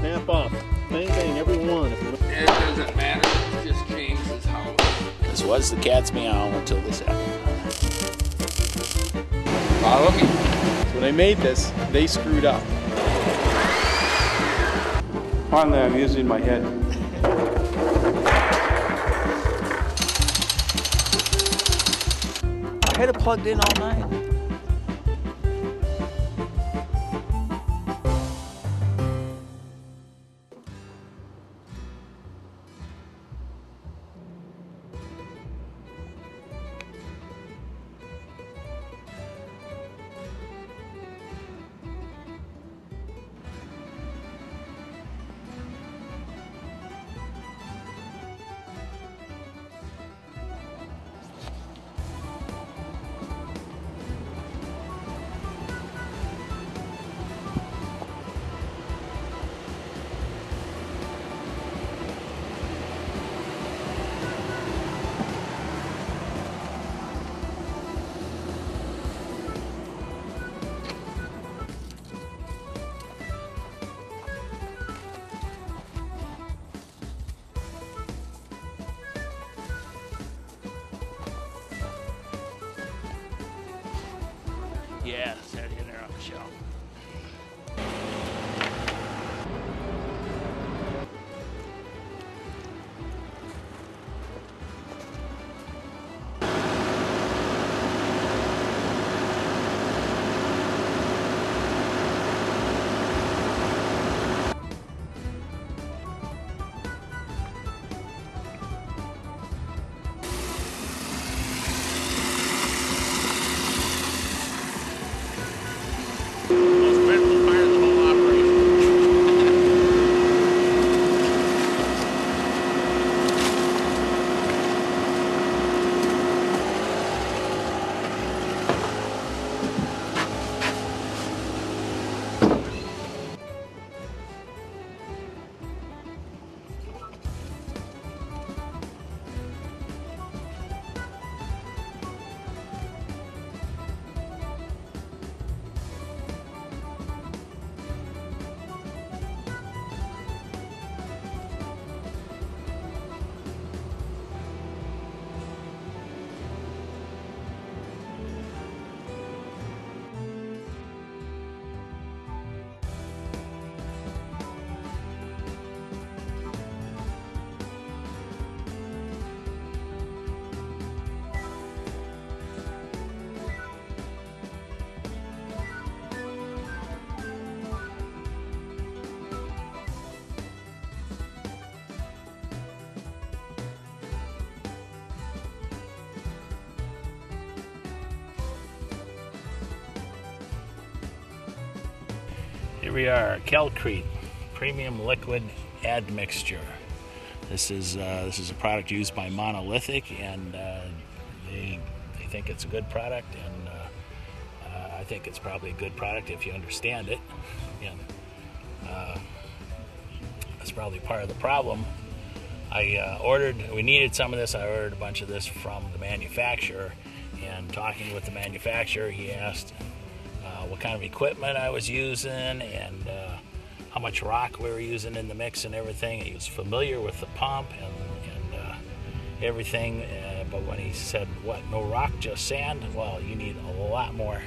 Snap off. Bang, bang, every one. It doesn't matter. It just changed his house. This was the cat's meow until this happened. Follow me. When they made this, they screwed up. Finally, I'm using my head. I had it plugged in all night. Yeah, set it in there on the shelf. Here we are, Kelcrete Premium Liquid Admixture. This is a product used by Monolithic, and they think it's a good product, and I think it's probably a good product if you understand it. And that's probably part of the problem. We needed some of this. I ordered a bunch of this from the manufacturer, and talking with the manufacturer, he asked what kind of equipment I was using and how much rock we were using in the mix and everything. He was familiar with the pump and everything, but when he said, what, no rock, just sand? Well, you need a lot more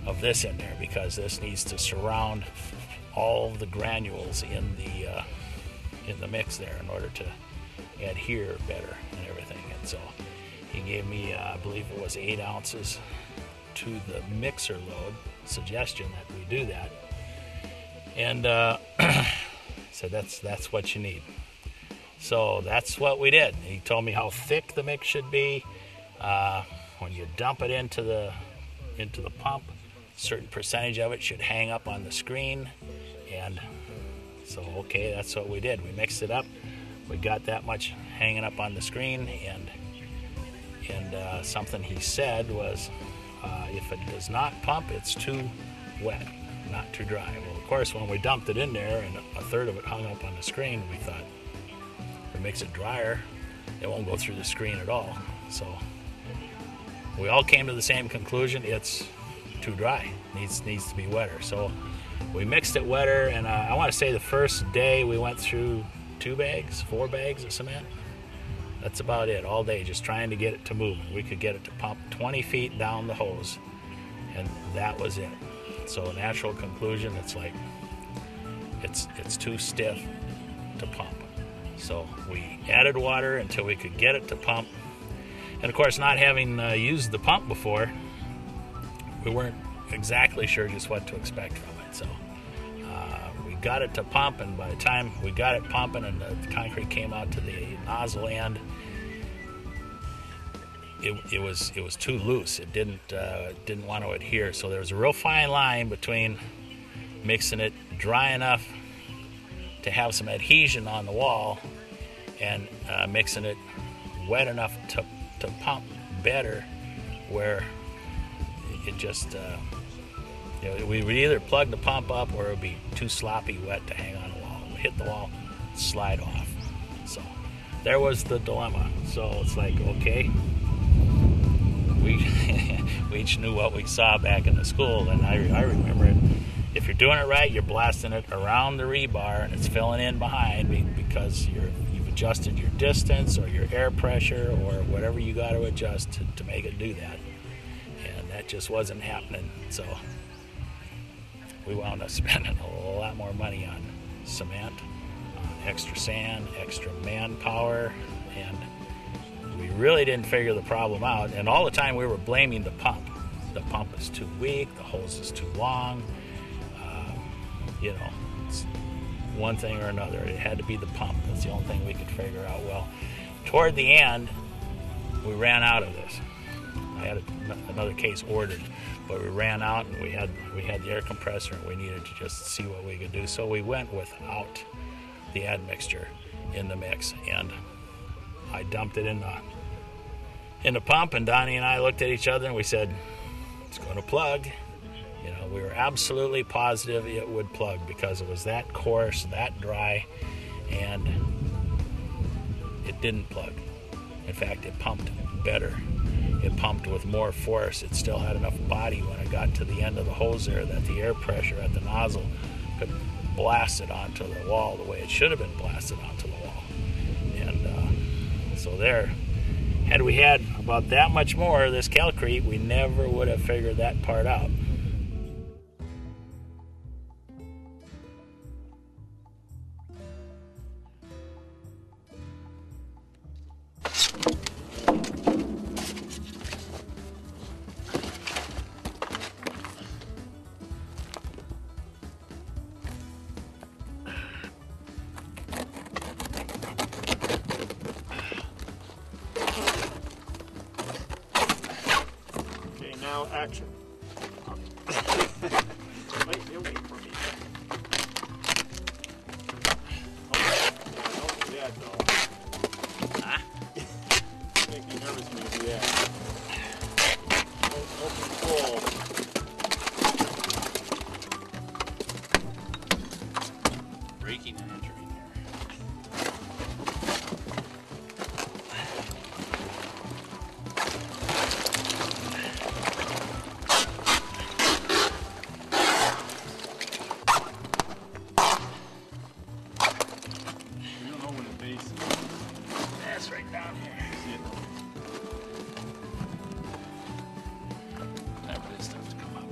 of this in there, because this needs to surround all the granules in the mix there in order to adhere better and everything. And so he gave me, I believe it was 8 ounces to the mixer load, suggestion that we do that, and so that's what you need. So that's what we did. He told me how thick the mix should be. When you dump it into the pump, a certain percentage of it should hang up on the screen, and so okay, that's what we did. We mixed it up. We got that much hanging up on the screen, and something he said was, if it does not pump, it's too wet, not too dry. Well, of course, when we dumped it in there and a third of it hung up on the screen, we thought, if it makes it drier, it won't go through the screen at all. So we all came to the same conclusion: it's too dry. Needs to be wetter. So we mixed it wetter, and I want to say the first day we went through 4 bags of cement. That's about it all day, just trying to get it to move. We could get it to pump 20 feet down the hose, and that was it. So natural conclusion, it's like it's too stiff to pump. So we added water until we could get it to pump. And of course, not having used the pump before, we weren't exactly sure just what to expect from it. So we got it to pump, and by the time we got it pumping and the concrete came out to the nozzle end, it was too loose. It didn't want to adhere. So there was a real fine line between mixing it dry enough to have some adhesion on the wall and mixing it wet enough to pump better, where it just we would either plug the pump up or it would be too sloppy wet to hang on the wall. It would hit the wall, slide off. So there was the dilemma. So it's like, okay, we each knew what we saw back in the school, and I remember it. If you're doing it right, you're blasting it around the rebar and it's filling in behind because you've adjusted your distance or your air pressure or whatever you got to adjust to make it do that. And that just wasn't happening. So we wound up spending a lot more money on cement, on extra sand, extra manpower, and we really didn't figure the problem out. And all the time we were blaming the pump. The pump is too weak, the hose is too long. It's one thing or another. It had to be the pump. That's the only thing we could figure out. Well, toward the end, we ran out of this. I had another case ordered, but we ran out, and we had the air compressor, and we needed to just see what we could do. So we went without the admixture in the mix, and I dumped it in the pump, and Donnie and I looked at each other and we said, it's going to plug. We were absolutely positive it would plug because it was that coarse, that dry, and it didn't plug. In fact, it pumped better. It pumped with more force. It still had enough body when it got to the end of the hose there that the air pressure at the nozzle could blast it onto the wall the way it should have been blasted onto the wall. And so there, had we had about that much more of this calcrete, we never would have figured that part out. Now action. Wait, you'll wait for me. Don't do that though. Huh? Make me nervous when you do that. Open full. Breaking and entering here. That's right down here. See it? That really starts to come up.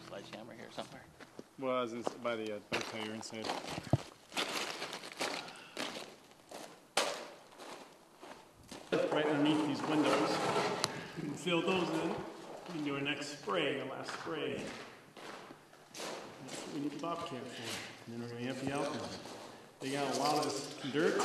Sledgehammer here somewhere. Well, I was by the tire inside. Right underneath these windows. You can fill those in. We can do our next spray, our last spray. we need the bobcat for. And then we're gonna empty out there. Dig out a lot of this dirt,